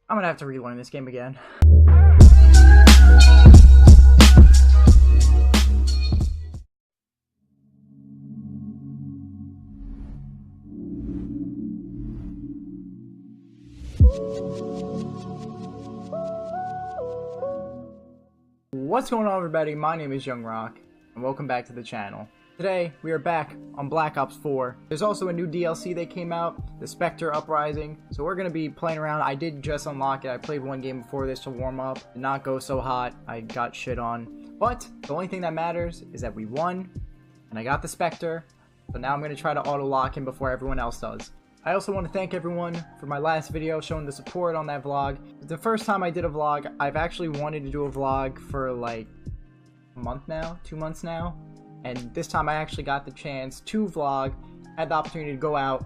I'm gonna have to relearn this game again. What's going on, everybody? My name is Yvng, and welcome back to the channel. Today, we are back on Black Ops 4. There's also a new DLC that came out, the Spectre Uprising, so we're going to be playing around. I did just unlock it. I played one game before this to warm up. Did not go so hot. I got shit on. But the only thing that matters is that we won, and I got the Spectre, so now I'm going to try to auto-lock him before everyone else does. I also want to thank everyone for my last video showing the support on that vlog. It's the first time I did a vlog. I've actually wanted to do a vlog for like a month now, 2 months now. And this time I actually got the chance to vlog, had the opportunity to go out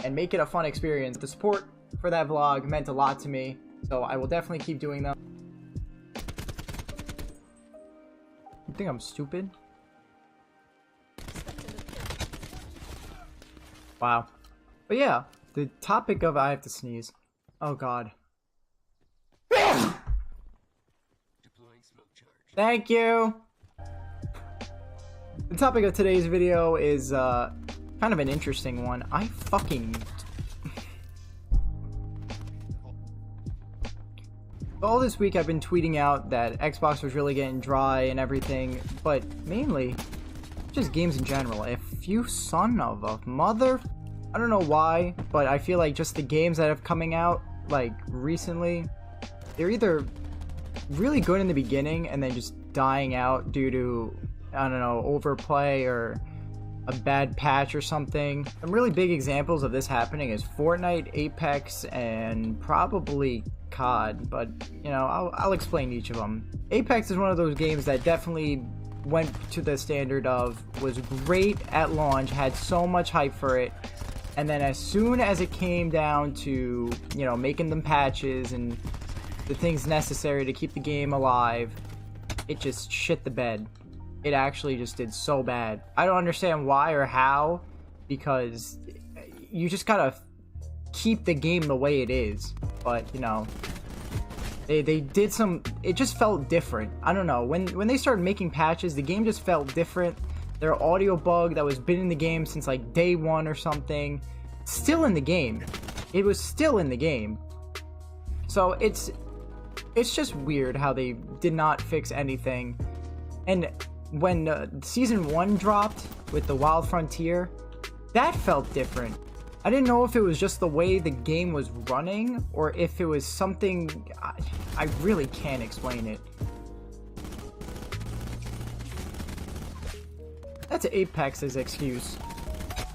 and make it a fun experience. The support for that vlog meant a lot to me, so I will definitely keep doing them. You think I'm stupid? Wow. But yeah, the topic of I have to sneeze. Oh god. Thank you! The topic of today's video is kind of an interesting one. I fucking... All this week I've been tweeting out that Xbox was really getting dry and everything, but mainly just games in general. If you son of a mother... I don't know why, but I feel like just the games that have coming out, like, recently, they're either really good in the beginning and then just dying out due to, I don't know, overplay or a bad patch or something. Some really big examples of this happening is Fortnite, Apex, and probably COD, but, you know, I'll explain each of them. Apex is one of those games that definitely went to the standard of, was great at launch, had so much hype for it, and then as soon as it came down to, you know, making them patches and the things necessary to keep the game alive, it just shit the bed. It actually just did so bad. I don't understand why or how, because you just gotta keep the game the way it is. But, you know, they did some, it just felt different. I don't know, when they started making patches, the game just felt different. Their audio bug that was been in the game since like day one or something, still in the game. It was still in the game. So it's just weird how they did not fix anything. And when Season 1 dropped with the Wild Frontier, that felt different. I didn't know if it was just the way the game was running or if it was something... I really can't explain it. That's Apex's excuse.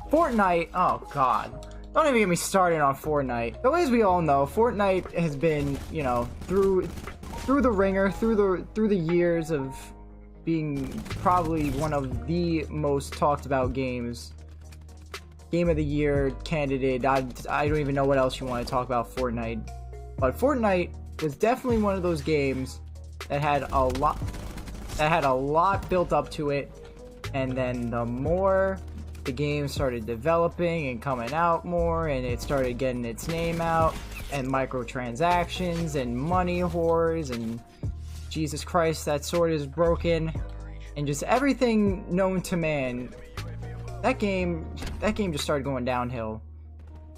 Fortnite, oh god. Don't even get me started on Fortnite. So as we all know, Fortnite has been, you know, through the ringer, through the years of being probably one of the most talked about games. Game of the Year candidate. I don't even know what else you want to talk about Fortnite. But Fortnite was definitely one of those games that had a lot built up to it. And then the more the game started developing and coming out more, and it started getting its name out, and microtransactions, and money whores, and Jesus Christ, that sword is broken, and just everything known to man, that game just started going downhill.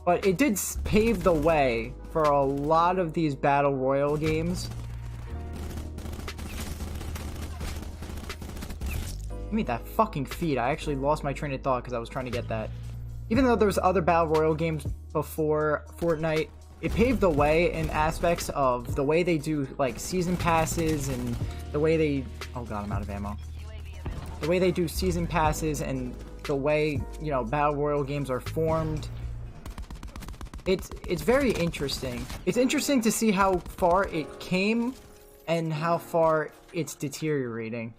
But it did pave the way for a lot of these battle royale games. Give me that fucking feed. I actually lost my train of thought because I was trying to get that. Even though there was other battle royale games before Fortnite, it paved the way in aspects of the way they do like season passes and the way they... Oh god, I'm out of ammo. The way they do season passes and the way, you know, battle royale games are formed. It's very interesting. It's interesting to see how far it came and how far it's deteriorating.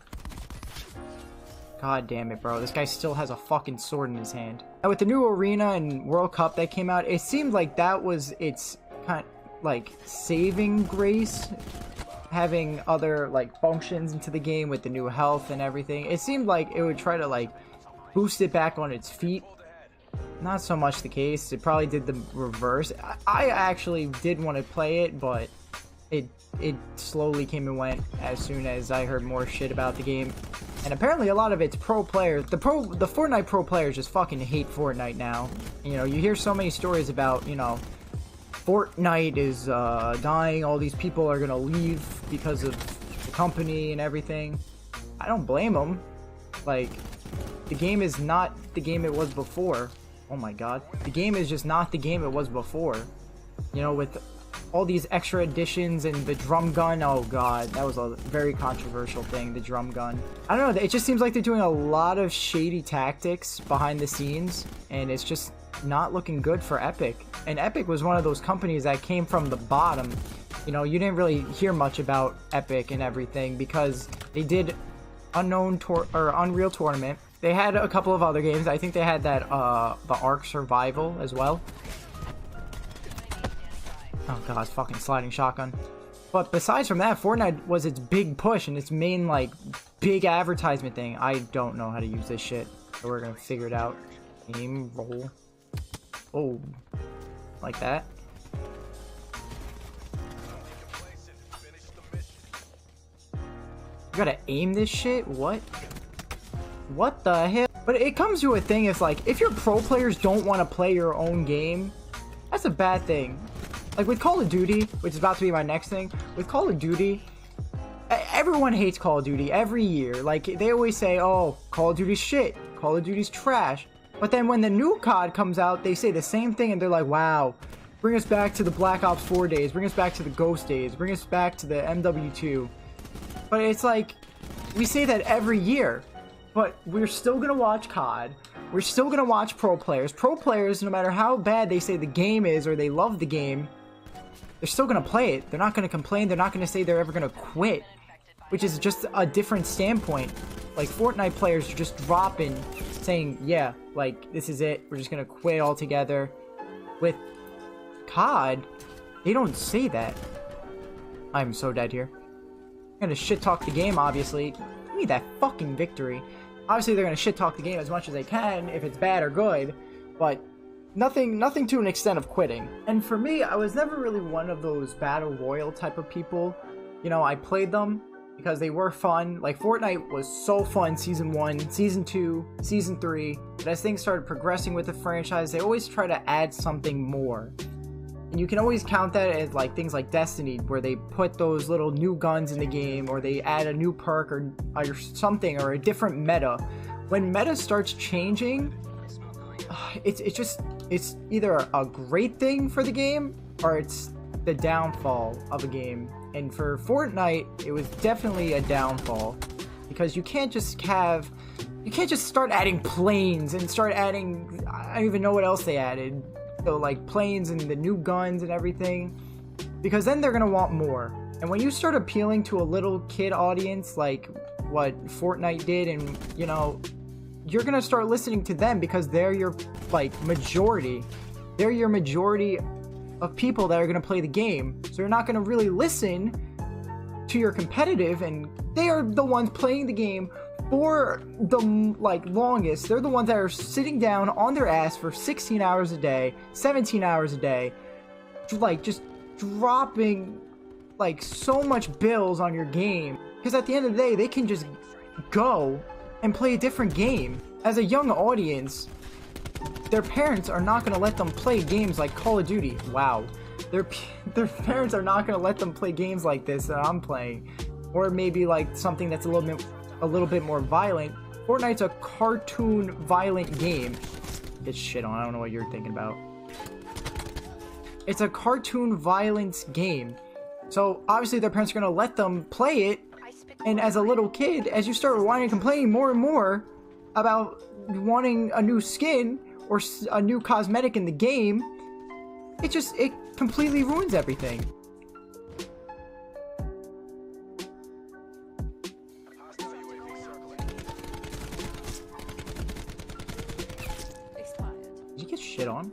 God damn it, bro. This guy still has a fucking sword in his hand. Now, with the new Arena and World Cup that came out, it seemed like that was its kind of, like, saving grace. Having other, like, functions into the game with the new health and everything. It seemed like it would try to, like, boost it back on its feet. not so much the case. It probably did the reverse. I actually did want to play it, but it slowly came and went as soon as I heard more shit about the game. And apparently a lot of it's pro players. The Fortnite pro players just fucking hate Fortnite now. You know, you hear so many stories about, you know, Fortnite is dying, all these people are gonna leave because of the company and everything. I don't blame them. Like, the game is not the game it was before. Oh my god. The game is just not the game it was before. You know, with all these extra additions and the drum gun. Oh god, that was a very controversial thing, the drum gun. I don't know, it just seems like they're doing a lot of shady tactics behind the scenes, and it's just not looking good for Epic. And Epic was one of those companies that came from the bottom. You know, you didn't really hear much about Epic and everything because they did Unreal Tournament. They had a couple of other games. I think they had that the Ark Survival as well. Oh god, it's fucking sliding shotgun. But besides from that, Fortnite was its big push and its main, like, big advertisement thing. I don't know how to use this shit, so we're gonna figure it out. Aim, roll. Oh, like that. You gotta aim this shit? What? What the hell? But it comes to a thing, it's like, if your pro players don't want to play your own game, that's a bad thing. Like with Call of Duty, which is about to be my next thing, with Call of Duty, everyone hates Call of Duty every year. Like, they always say, oh, Call of Duty's shit, Call of Duty's trash. But then when the new COD comes out, they say the same thing and they're like, wow, bring us back to the Black Ops 4 days, bring us back to the Ghost days, bring us back to the MW2. But it's like, we say that every year, but we're still gonna watch COD, we're still gonna watch pro players. Pro players, no matter how bad they say the game is or they love the game, they're still gonna play it. They're not gonna complain. They're not gonna say they're ever gonna quit, which is just a different standpoint. Like, Fortnite players are just dropping, saying, yeah, like, this is it. We're just gonna quit altogether. With COD, they don't say that. I'm so dead here. I'm gonna shit talk the game, obviously. Give me that fucking victory. Obviously, they're gonna shit talk the game as much as they can, if it's bad or good, but nothing to an extent of quitting. And for me, I was never really one of those battle royale type of people. You know, I played them because they were fun. Like, Fortnite was so fun season 1, season 2, season 3. But as things started progressing with the franchise, they always try to add something more. And you can always count that as like things like Destiny, where they put those little new guns in the game, or they add a new perk or something, or a different meta. When meta starts changing, it's either a great thing for the game or it's the downfall of a game. And for Fortnite, it was definitely a downfall, because you can't just start adding planes and start adding, I don't even know what else they added. So like planes and the new guns and everything, because then they're gonna want more. And when you start appealing to a little kid audience like what Fortnite did, and you know, you're gonna start listening to them because they're your like majority. They're your majority of people that are gonna play the game. So you're not gonna really listen to your competitive, and they are the ones playing the game for the like longest. They're the ones that are sitting down on their ass for 16 hours a day, 17 hours a day, like just dropping like so much bills on your game, because at the end of the day they can just go and play a different game. As a young audience, their parents are not going to let them play games like Call of Duty. Wow. Their parents are not going to let them play games like this that I'm playing, or maybe like something that's a little bit more violent. Fortnite's a cartoon violent game. Get shit on. I don't know what you're thinking about. It's a cartoon violence game. So obviously their parents are going to let them play it. And as a little kid, as you start whining and complaining more and more about wanting a new skin or a new cosmetic in the game, it completely ruins everything. Did you get shit on?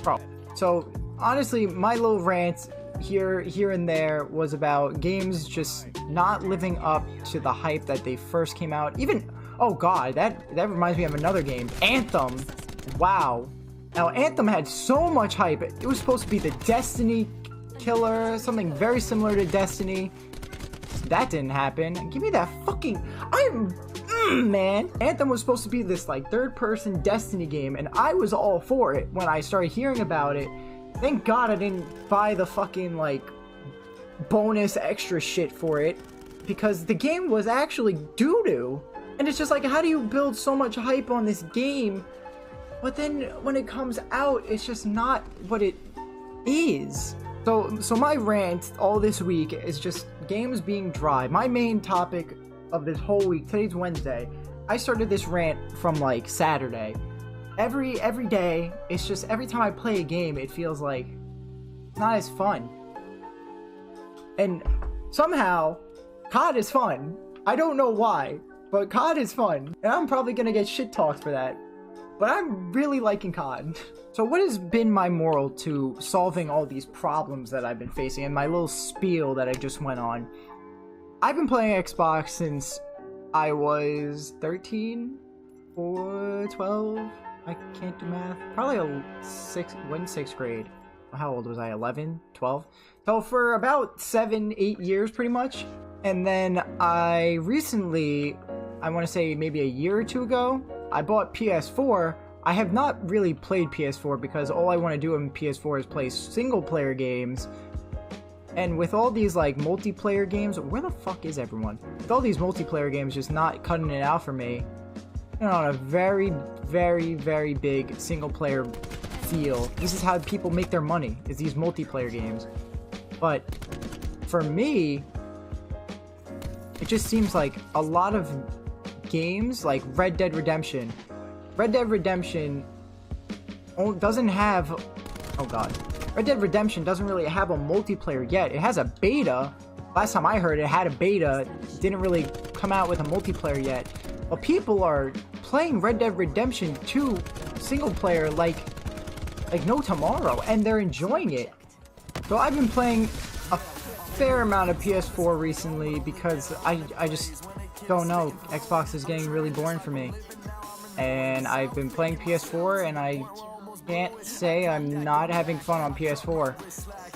Bro. So honestly, my little rant here and there was about games just not living up to the hype that they first came out. Even Oh god, that reminds me of another game. Anthem. Wow. Now Anthem had so much hype. It was supposed to be the Destiny killer, something very similar to Destiny. That didn't happen. Give me that fucking... man. Anthem was supposed to be this like third-person Destiny game, and I was all for it when I started hearing about it. Thank God I didn't buy the fucking like bonus extra shit for it, because the game was actually doo-doo. And it's just like, how do you build so much hype on this game, but then when it comes out, it's just not what it is? So my rant all this week is just games being dry. My main topic of this whole week, today's Wednesday, I started this rant from like Saturday. Every day, it's just every time I play a game, it feels like it's not as fun. And somehow, COD is fun. I don't know why, but COD is fun. And I'm probably gonna get shit talked for that. But I'm really liking COD. So what has been my moral to solving all these problems that I've been facing, and my little spiel that I just went on? I've been playing Xbox since I was 13 or 12. I can't do math. Probably sixth grade. How old was I? 11? 12? So for about 7-8 years pretty much. And then I recently, I want to say maybe a year or two ago, I bought PS4. I have not really played PS4 because all I want to do in PS4 is play single player games. And with all these like multiplayer games, where the fuck is everyone? With all these multiplayer games just not cutting it out for me, you know, on a very, very, very big single player feel. This is how people make their money, is these multiplayer games. But for me, it just seems like a lot of games like Red Dead Redemption doesn't have, oh god, Red Dead Redemption doesn't really have a multiplayer yet. It has a beta. Last time I heard it had a beta. It didn't really come out with a multiplayer yet. But people are playing Red Dead Redemption 2 single player like no tomorrow, and they're enjoying it. So I've been playing a fair amount of PS4 recently because I just don't know. Xbox is getting really boring for me. And I've been playing PS4, and I can't say I'm not having fun on PS4.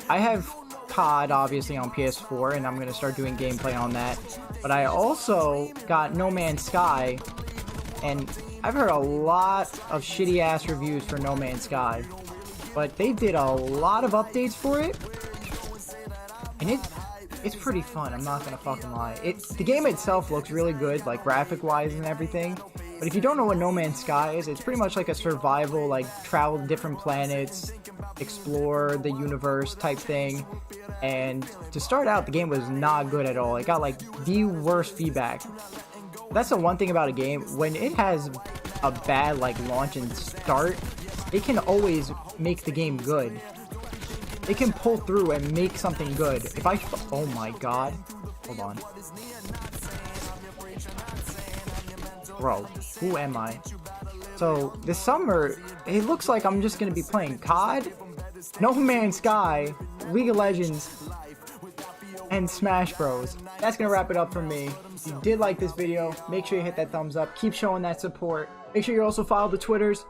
I have COD obviously on PS4, and I'm going to start doing gameplay on that. But I also got No Man's Sky, and I've heard a lot of shitty ass reviews for No Man's Sky. But they did a lot of updates for it, and it's pretty fun, I'm not gonna fucking lie. The game itself looks really good, like graphic wise and everything. But if you don't know what No Man's Sky is, it's pretty much like a survival, like travel to different planets, explore the universe type thing. And to start out, the game was not good at all. It got like the worst feedback. That's the one thing about a game, when it has a bad like launch and start, it can always make the game good. It can pull through and make something good. Oh my god. Hold on. Bro, who am I? So, this summer, it looks like I'm just gonna be playing COD, No Man's Sky, League of Legends, and Smash Bros. That's gonna wrap it up for me. If you did like this video, make sure you hit that thumbs up. Keep showing that support. Make sure you also follow the Twitters.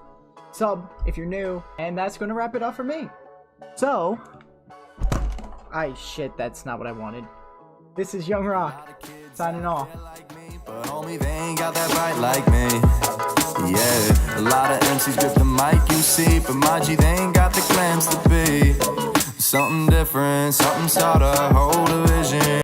Sub if you're new. And that's gonna wrap it up for me. So, shit, that's not what I wanted. This is Young Rock, signing off. But homie, they ain't got that bite like me. Yeah, a lot of MCs grip the mic, you see, but my G, they ain't got the clams to be something different, something sorta hold a vision.